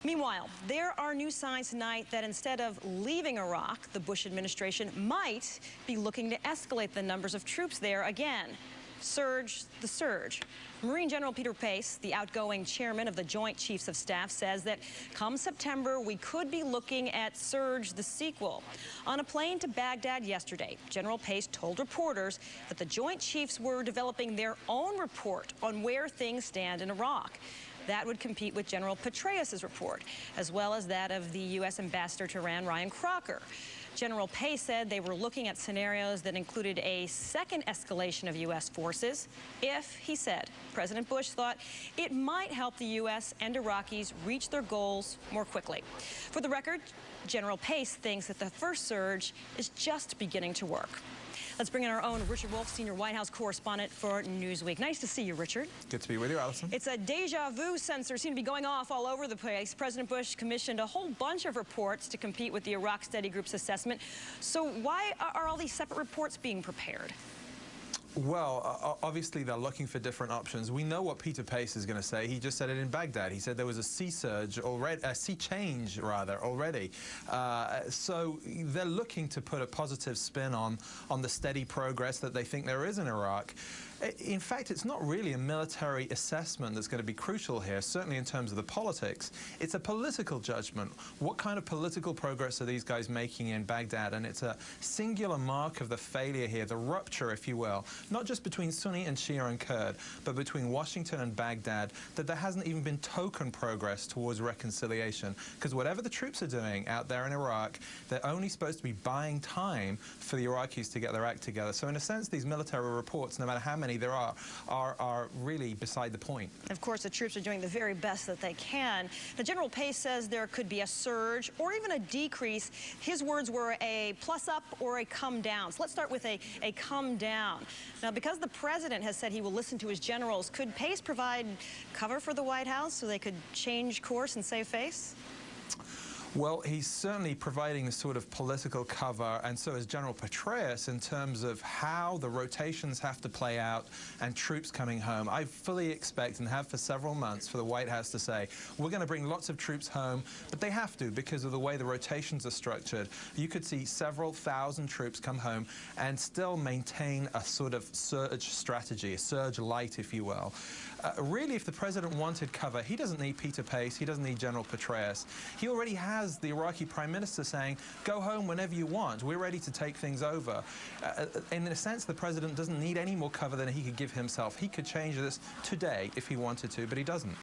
Meanwhile, there are new signs tonight that instead of leaving Iraq, the Bush administration might be looking to escalate the numbers of troops there again. Surge the surge. Marine General Peter Pace, the outgoing chairman of the Joint Chiefs of Staff, says that come September, we could be looking at Surge the sequel. On a plane to Baghdad yesterday, General Pace told reporters that the Joint Chiefs were developing their own report on where things stand in Iraq. That would compete with General Petraeus' report, as well as that of the U.S. Ambassador to Iran, Ryan Crocker. General Pace said they were looking at scenarios that included a second escalation of U.S. forces if, he said, President Bush thought it might help the U.S. and Iraqis reach their goals more quickly. For the record, General Pace thinks that the first surge is just beginning to work. Let's bring in our own Richard Wolffe, senior White House correspondent for Newsweek. Nice to see you, Richard. Good to be with you, Allison. It's a deja vu sensor seem to be going off all over the place. President Bush commissioned a whole bunch of reports to compete with the Iraq Study Group's assessment. So why are all these separate reports being prepared? Well, obviously they're looking for different options. We know what Peter Pace is going to say. He just said it in Baghdad. He said there was a sea surge already, a sea change rather already. So they're looking to put a positive spin on the steady progress that they think there is in Iraq. In fact, it's not really a military assessment that's going to be crucial here, certainly in terms of the politics. It's a political judgment. What kind of political progress are these guys making in Baghdad? And it's a singular mark of the failure here, the rupture, if you will, not just between Sunni and Shia and Kurd, but between Washington and Baghdad, that there hasn't even been token progress towards reconciliation. Because whatever the troops are doing out there in Iraq, they're only supposed to be buying time for the Iraqis to get their act together. So in a sense, these military reports, no matter how many there are really beside the point. Of course, the troops are doing the very best that they can. Now, General Pace says there could be a surge or even a decrease. His words were a plus up or a come down. So let's start with a come down. Now, because the president has said he will listen to his generals, could Pace provide cover for the White House so they could change course and save face? Well, he's certainly providing a sort of political cover, and so is General Petraeus in terms of how the rotations have to play out and troops coming home. I fully expect, and have for several months, for the White House to say, we're going to bring lots of troops home, but they have to because of the way the rotations are structured. You could see several thousand troops come home and still maintain a sort of surge strategy, a surge light, if you will. Really, if the president wanted cover, he doesn't need Peter Pace, he doesn't need General Petraeus. He already has the Iraqi prime minister saying, go home whenever you want, we're ready to take things over. In a sense, the president doesn't need any more cover than he could give himself. He could change this today if he wanted to, but he doesn't.